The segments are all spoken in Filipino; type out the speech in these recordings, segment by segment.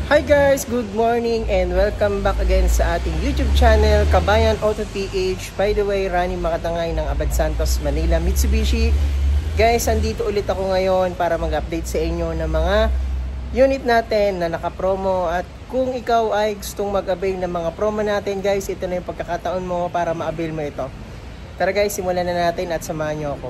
Hi guys, good morning and welcome back again sa ating YouTube channel, Kabayan Auto PH. By the way, Rani Makatangay ng Abad Santos, Manila, Mitsubishi. Guys, andito ulit ako ngayon para mag-update sa inyo ng mga unit natin na naka-promo. At kung ikaw ay gustong mag-avail ng mga promo natin guys, ito na yung pagkakataon mo para ma-avail mo ito. Tara guys, simulan na natin at samahan nyo ako.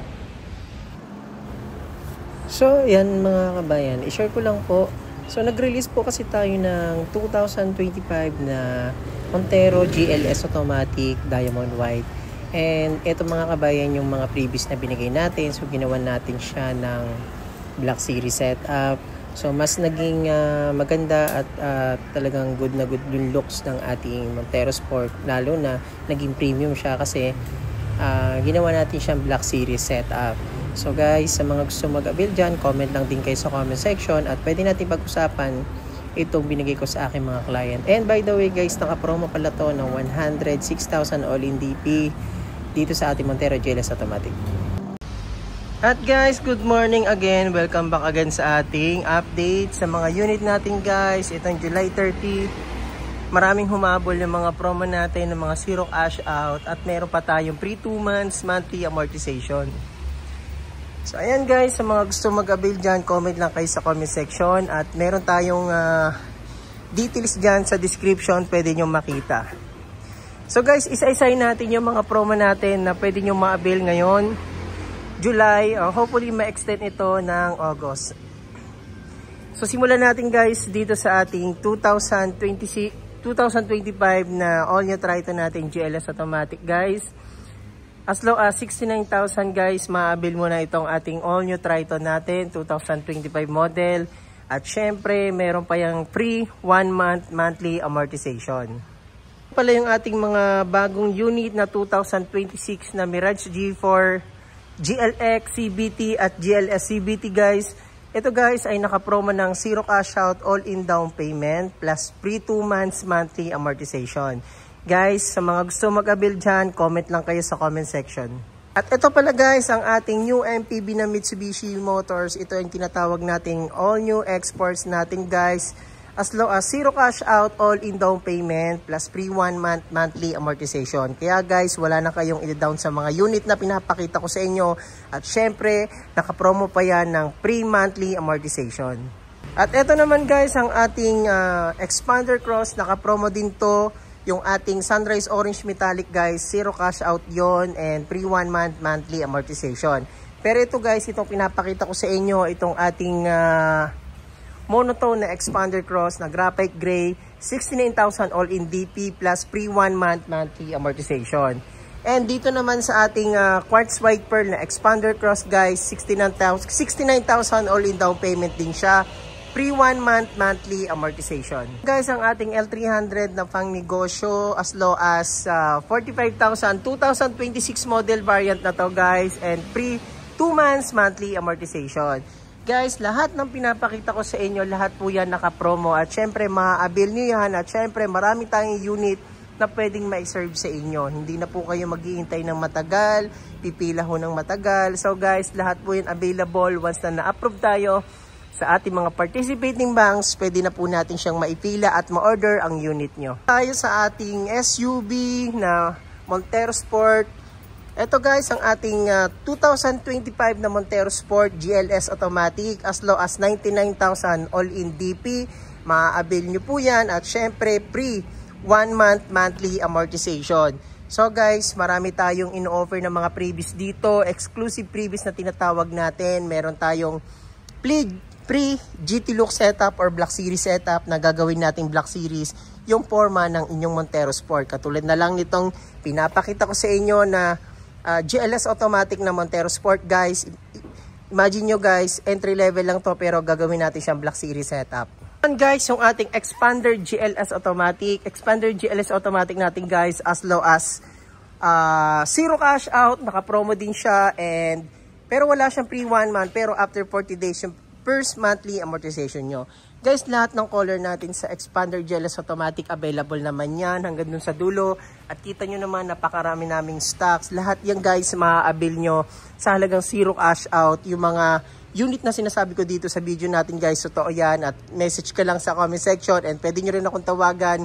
So, yan mga kabayan, i-share ko lang po. So, nag-release po kasi tayo ng 2025 na Montero GLS Automatic Diamond White. And ito mga kabayan yung mga previous na binigay natin. So, ginawa natin siya ng Black Series setup. So, mas naging maganda at talagang good na good yung looks ng ating Montero Sport. Lalo na naging premium siya kasi ginawa natin siyang Black Series setup. So guys, sa mga gusto mag-avail dyan, comment lang din kayo sa comment section at pwede natin pag-usapan itong binigay ko sa aking mga client. And by the way guys, naka-promo pala to ng 106,000 all-in DP dito sa ating Montero GLS Automatic. At guys, good morning again. Welcome back again sa ating update sa mga unit natin guys. Itong July 30. Maraming humabol yung mga promo natin ng mga zero cash out at meron pa tayong pre 2 months monthly amortization. So ayan guys, sa mga gusto mag-avail dyan, comment lang kayo sa comment section at meron tayong details dyan sa description, pwede nyo makita. So guys, isa-isay natin yung mga promo natin na pwede nyo ma-avail ngayon, July, hopefully ma-extend ito ng August. So simulan natin guys dito sa ating 2025 na all-new Triton natin GLS Automatic guys. As low as 69,000 guys, ma-avail mo na itong ating all-new Triton natin, 2025 model. At syempre, meron pa yung free 1 month monthly amortization. Pala yung ating mga bagong unit na 2026 na Mirage G4, GLX CBT at GLS CBT guys. Ito guys ay naka-promo ng zero cash out all-in down payment plus free 2 months monthly amortization. Guys, sa mga gusto mag-avail dyan, comment lang kayo sa comment section. At ito pala guys, ang ating new MPV na Mitsubishi Motors. Ito yung tinatawag nating all new exports natin guys. As low as zero cash out, all in down payment, plus free 1 month monthly amortization. Kaya guys, wala na kayong i-down sa mga unit na pinapakita ko sa inyo. At syempre, nakapromo pa yan ng free monthly amortization. At ito naman guys, ang ating Expander Cross, nakapromo din to. Yung ating Sunrise Orange Metallic guys, zero cash out yon and free 1 month monthly amortization. Pero ito guys, itong pinapakita ko sa inyo, itong ating monotone na Expander Cross na graphite gray, 69,000 all in DP plus free 1 month monthly amortization. And dito naman sa ating Quartz White Pearl na Expander Cross guys, 69,000 all in down payment din siya. Free 1 month monthly amortization. Guys, ang ating L300 na pang negosyo as low as 45,000, 2026 model variant na to guys, and free 2 months monthly amortization. Guys, lahat ng pinapakita ko sa inyo, lahat po yan naka-promo at syempre ma-avail nyo yan at syempre marami tayong unit na pwedeng ma-serve sa inyo. Hindi na po kayo maghihintay ng matagal, pipila ho ng matagal. So guys, lahat po yan available once na na-approve tayo sa ating mga participating banks, pwede na po natin siyang maipila at ma-order ang unit nyo. Tayo sa ating SUV na Montero Sport. Ito guys, ang ating 2025 na Montero Sport GLS Automatic as low as 99,000 all-in DP. Ma-avail nyo po yan at syempre free 1 month monthly amortization. So guys, marami tayong in-offer ng mga previous dito. Exclusive previous na tinatawag natin. Meron tayong free GT Look setup or Black Series setup na gagawin nating Black Series yung forma ng inyong Montero Sport. Katulad na lang nitong pinapakita ko sa inyo na GLS Automatic na Montero Sport guys. Imagine nyo guys, entry level lang to pero gagawin natin siyang Black Series setup. And guys, yung ating Expander GLS Automatic. Expander GLS Automatic natin guys as low as zero cash out. Naka-promo din siya pero wala siyang free 1 month pero after 40 days yung first monthly amortization nyo. Guys, lahat ng color natin sa Expander GLS Automatic available naman yan hanggang dun sa dulo. At kita nyo naman, napakarami naming stocks. Lahat yan guys, maa-avail nyo sa halagang zero cash out. Yung mga unit na sinasabi ko dito sa video natin guys, totoo yan. At message ka lang sa comment section and pwede nyo rin akong tawagan.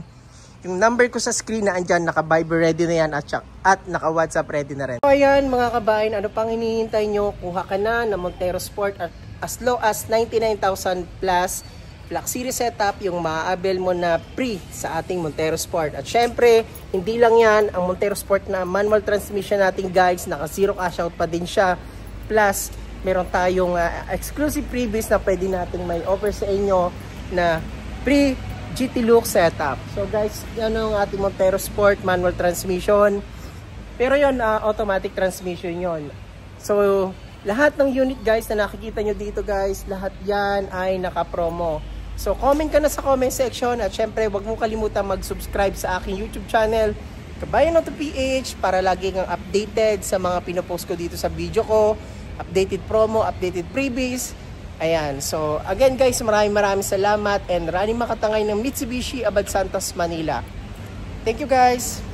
Yung number ko sa screen na andyan, naka-Viber ready na yan at naka-WhatsApp ready na rin. So ayan mga kabayan, ano pang hinihintay nyo? Kuha ka na ng Montero Sport at as low as 99,000 plus. Black Series setup, yung ma-avail mo na free sa ating Montero Sport. At syempre, hindi lang yan, ang Montero Sport na manual transmission natin guys, naka zero cash out pa din siya. Plus, meron tayong exclusive freebies na pwede natin may offer sa inyo na free GT Look setup. So guys, yan ang ating Montero Sport manual transmission. Pero yon automatic transmission yon. So, lahat ng unit guys na nakikita nyo dito guys, lahat yan ay naka-promo. So comment ka na sa comment section at syempre wag mo kalimutan mag-subscribe sa aking YouTube channel, Kabayan Auto PH, para lagi kang updated sa mga pinopost ko dito sa video ko, updated promo, updated freebies. Ayan, so again guys, maraming salamat and maraming makatangay ng Mitsubishi Abad Santos, Manila. Thank you guys!